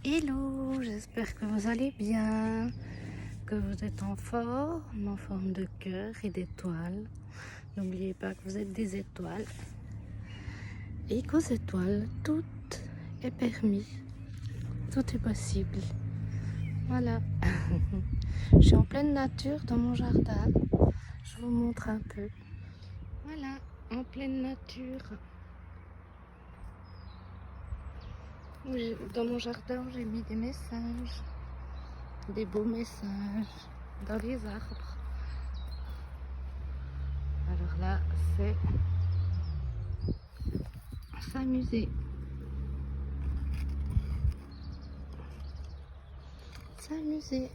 Hello, j'espère que vous allez bien, que vous êtes en forme de cœur et d'étoiles. N'oubliez pas que vous êtes des étoiles et qu'aux étoiles, tout est permis, tout est possible. Voilà, je suis en pleine nature dans mon jardin, je vous montre un peu. Voilà, en pleine nature. Dans mon jardin, j'ai mis des messages, des beaux messages dans les arbres. Alors là, c'est s'amuser. S'amuser.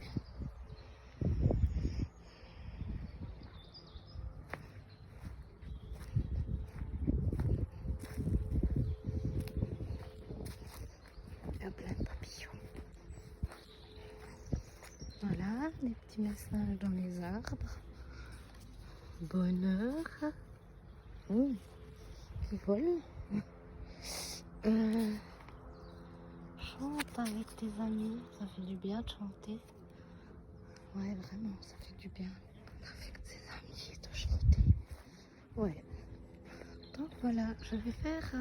Il y a plein de papillons. Voilà, des petits messages dans les arbres. Bonheur. Oh, ils volent. Chante avec tes amis, ça fait du bien de chanter. Ouais, vraiment, ça fait du bien avec ses amis de chanter. Ouais. Donc voilà, je vais faire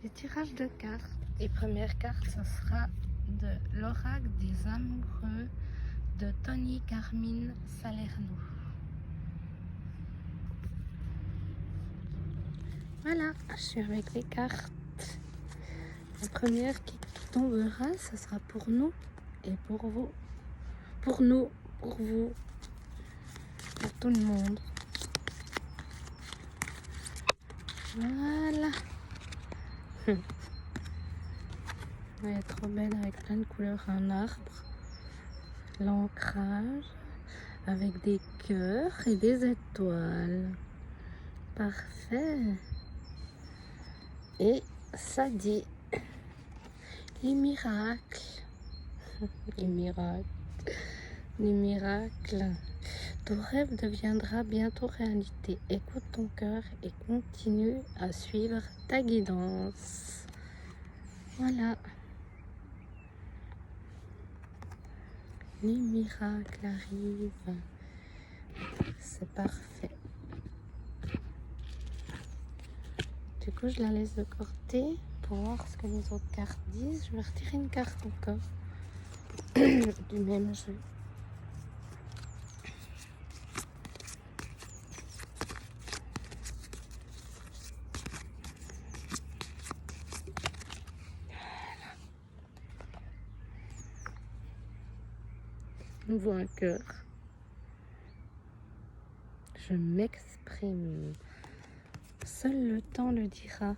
des tirages de cartes. Les premières cartes, ce sera de l'oracle des amoureux de Tony Carmine Salerno. Voilà, je suis avec les cartes. La première qui tombera, ce sera pour nous et pour vous. Pour nous, pour vous, pour tout le monde. Voilà. Elle est trop belle avec plein de couleurs. Un arbre, l'ancrage, avec des cœurs et des étoiles. Parfait. Et ça dit les miracles. Les miracles. Les miracles. Ton rêve deviendra bientôt réalité. Écoute ton cœur et continue à suivre ta guidance. Voilà. Les miracles arrivent. C'est parfait. Du coup, je la laisse de côté pour voir ce que les autres cartes disent. Je vais retirer une carte encore du même jeu. On voit un cœur. Je m'exprime. Seul le temps le dira.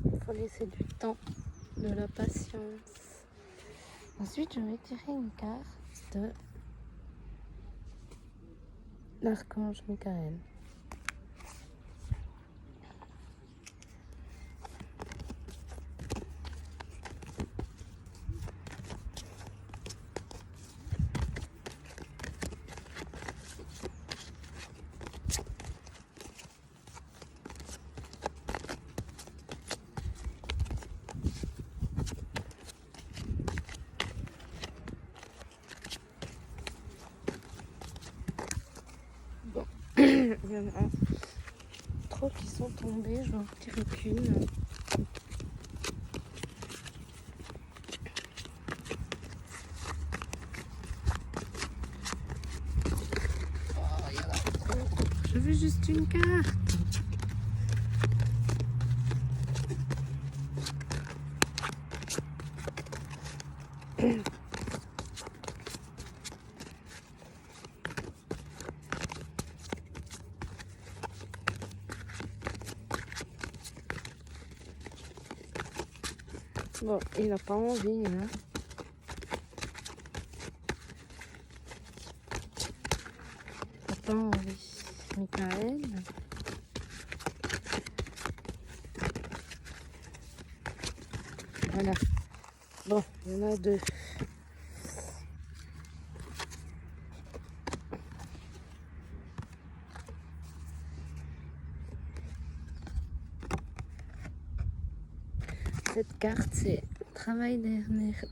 Il faut laisser du temps, de la patience. Ensuite, je vais tirer une carte de l'archange Michael. Bon, il y en a trop qui sont tombés, je vais en retirer qu'une. Oh, il y en a trop. Je veux juste une carte. Bon, il n'a pas envie, hein. Il n'a pas envie. Michael. Voilà. Bon, il y en a deux. Cette carte, c'est travail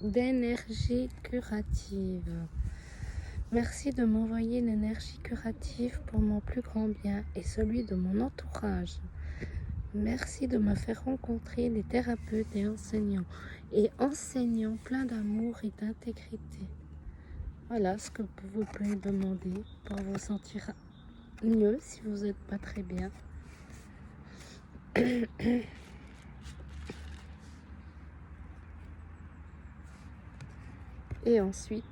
d'énergie curative. Merci de m'envoyer l'énergie curative pour mon plus grand bien et celui de mon entourage. Merci de me faire rencontrer des thérapeutes et enseignants pleins d'amour et d'intégrité. Voilà ce que vous pouvez demander pour vous sentir mieux si vous n'êtes pas très bien. Et ensuite,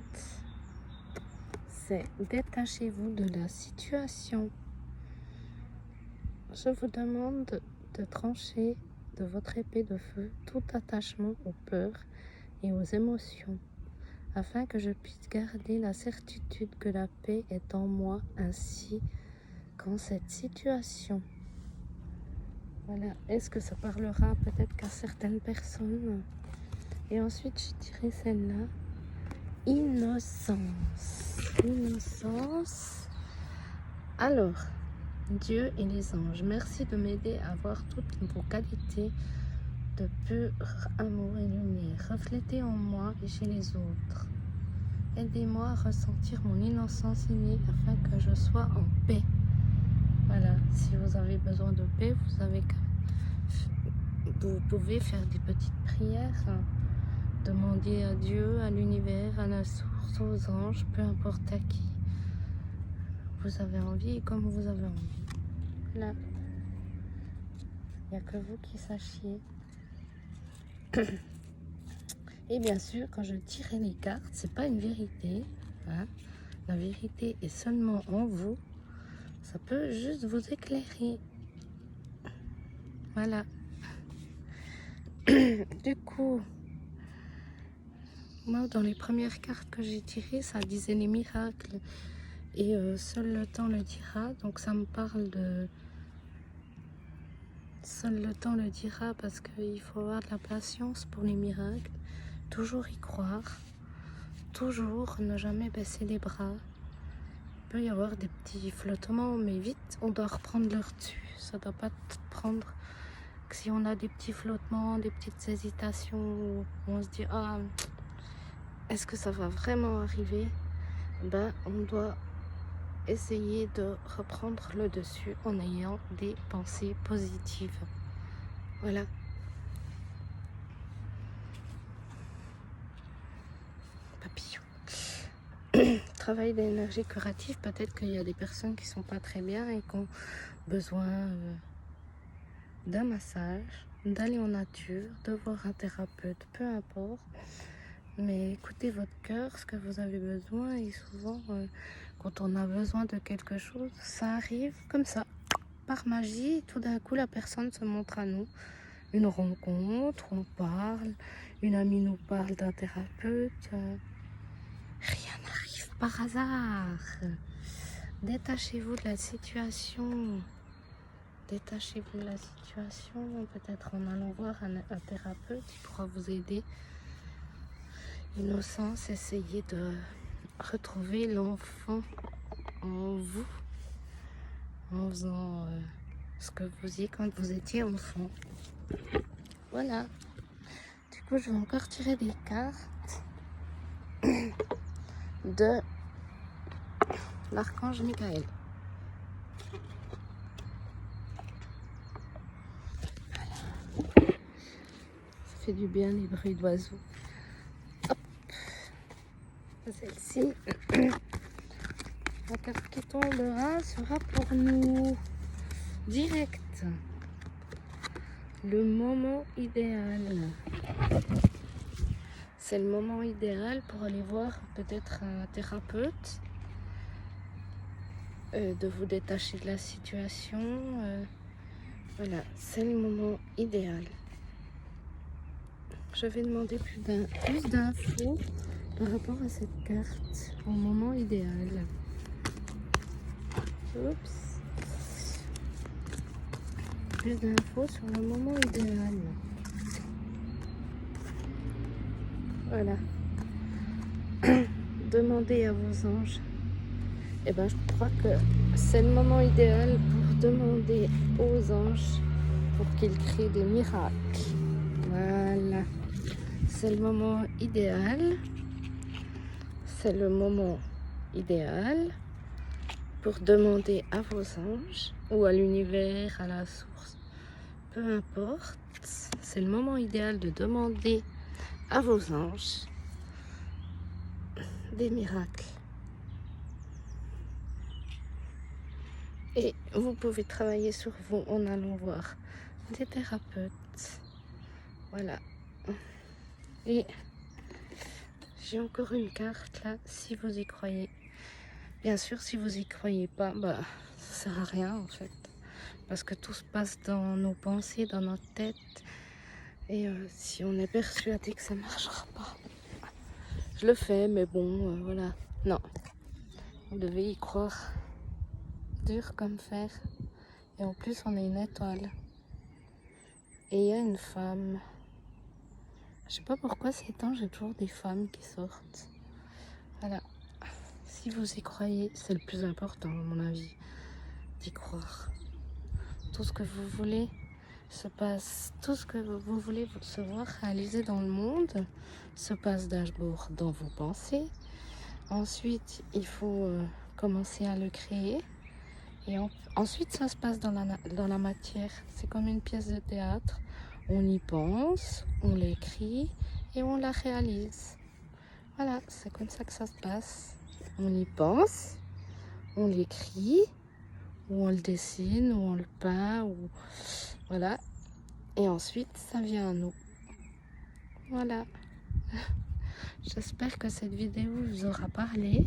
c'est détachez-vous de la situation. Je vous demande de trancher de votre épée de feu tout attachement aux peurs et aux émotions, afin que je puisse garder la certitude que la paix est en moi ainsi qu'en cette situation. Voilà, est-ce que ça parlera peut-être qu'à certaines personnes? Et ensuite, je dirais celle-là, innocence. Innocence. Alors, Dieu et les anges, merci de m'aider à voir toutes vos qualités de pur amour et lumière reflétées en moi et chez les autres. Aidez-moi à ressentir mon innocence innée afin que je sois en paix. Voilà, si vous avez besoin de paix, vous pouvez faire des petites prières, demander à Dieu, à l'univers, à la source, aux anges, peu importe à qui vous avez envie et comme vous avez envie. Là, il n'y a que vous qui sachiez. Et bien sûr, quand je tirais les cartes, c'est pas une vérité. Hein. La vérité est seulement en vous. Ça peut juste vous éclairer. Voilà. Du coup, moi, dans les premières cartes que j'ai tirées, ça disait les miracles. Et seul le temps le dira. Donc ça me parle de... Seul le temps le dira parce qu'il faut avoir de la patience pour les miracles. Toujours y croire. Toujours ne jamais baisser les bras. Il peut y avoir des petits flottements, mais vite, on doit reprendre le dessus. Ça ne doit pas prendre... Si on a des petits flottements, des petites hésitations, où on se dit « Ah, est-ce que ça va vraiment arriver ?» Ben, on doit essayer de reprendre le dessus en ayant des pensées positives. Voilà. Papillon. Travail d'énergie curative, peut-être qu'il y a des personnes qui sont pas très bien et qui ont besoin d'un massage, d'aller en nature, de voir un thérapeute, peu importe. Mais écoutez votre cœur, ce que vous avez besoin, et souvent, quand on a besoin de quelque chose, ça arrive comme ça, par magie, tout d'un coup, la personne se montre à nous. Une rencontre, on parle, une amie nous parle d'un thérapeute. Rien n'arrive par hasard. Détachez-vous de la situation. Détachez-vous de la situation, peut-être en allant voir un thérapeute qui pourra vous aider. Innocence, essayez de retrouver l'enfant en vous, en faisant ce que vous faisiez quand vous étiez enfant. Voilà. Du coup, je vais encore tirer des cartes de l'archange Michael. Voilà. Ça fait du bien les bruits d'oiseaux. Hop. Celle-ci. La carte qui tombera sera pour nous. Direct. Le moment idéal. C'est le moment idéal pour aller voir peut-être un thérapeute, de vous détacher de la situation. Voilà, c'est le moment idéal. Je vais demander plus d'infos par rapport à cette carte au moment idéal. Oups. Plus d'infos sur le moment idéal. Voilà. Demandez à vos anges. Et ben, je crois que c'est le moment idéal pour demander aux anges pour qu'ils créent des miracles. Voilà. C'est le moment idéal. C'est le moment idéal pour demander à vos anges ou à l'univers, à la source, peu importe. C'est le moment idéal de demander à vos anges des miracles. Et vous pouvez travailler sur vous en allant voir des thérapeutes. Voilà. Et j'ai encore une carte là, si vous y croyez. Bien sûr, si vous y croyez pas, bah, ça sert à rien en fait. Parce que tout se passe dans nos pensées, dans notre tête. Et si on est persuadé que ça marchera pas, je le fais, mais bon, voilà. Non, vous devez y croire. Dur comme fer. Et en plus, on est une étoile. Et il y a une femme. Je sais pas pourquoi ces temps, j'ai toujours des femmes qui sortent. Voilà. Si vous y croyez, c'est le plus important, à mon avis, d'y croire. Tout ce que vous voulez se passe, tout ce que vous voulez se voir réaliser dans le monde se passe d'abord dans vos pensées. Ensuite, il faut commencer à le créer. Et ensuite, ça se passe dans la matière. C'est comme une pièce de théâtre. On y pense, on l'écrit et on la réalise. Voilà, c'est comme ça que ça se passe. On y pense, on l'écrit, ou on le dessine, ou on le peint, ou voilà. Et ensuite, ça vient à nous. Voilà. J'espère que cette vidéo vous aura parlé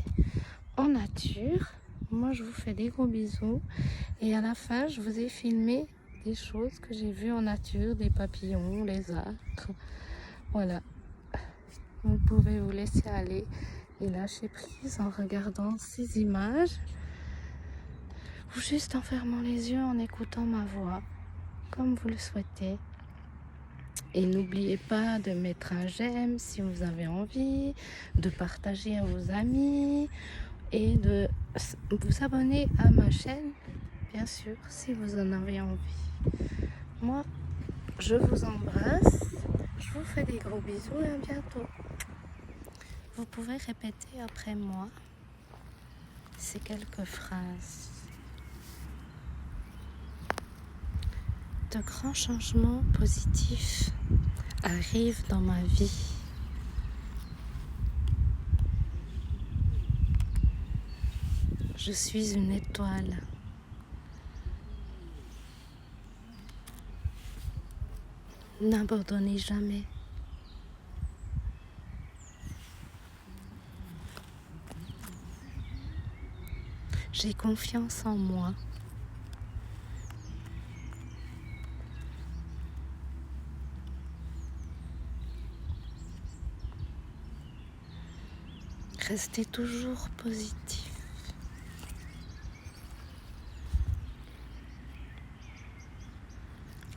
en nature. Moi, je vous fais des gros bisous. Et à la fin, je vous ai filmé des choses que j'ai vues en nature, des papillons, les astres. Voilà. Vous pouvez vous laisser aller et lâcher prise en regardant ces images. Ou juste en fermant les yeux, en écoutant ma voix, comme vous le souhaitez. Et n'oubliez pas de mettre un j'aime si vous avez envie, de partager à vos amis et de vous abonner à ma chaîne, bien sûr, si vous en avez envie. Moi, je vous embrasse, je vous fais des gros bisous et à bientôt. Vous pouvez répéter après moi ces quelques phrases. De grands changements positifs arrivent dans ma vie. Je suis une étoile. N'abandonnez jamais. J'ai confiance en moi. Restez toujours positif.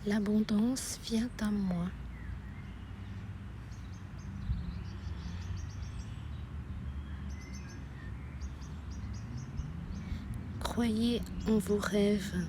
L'abondance vient à moi. Croyez en vos rêves.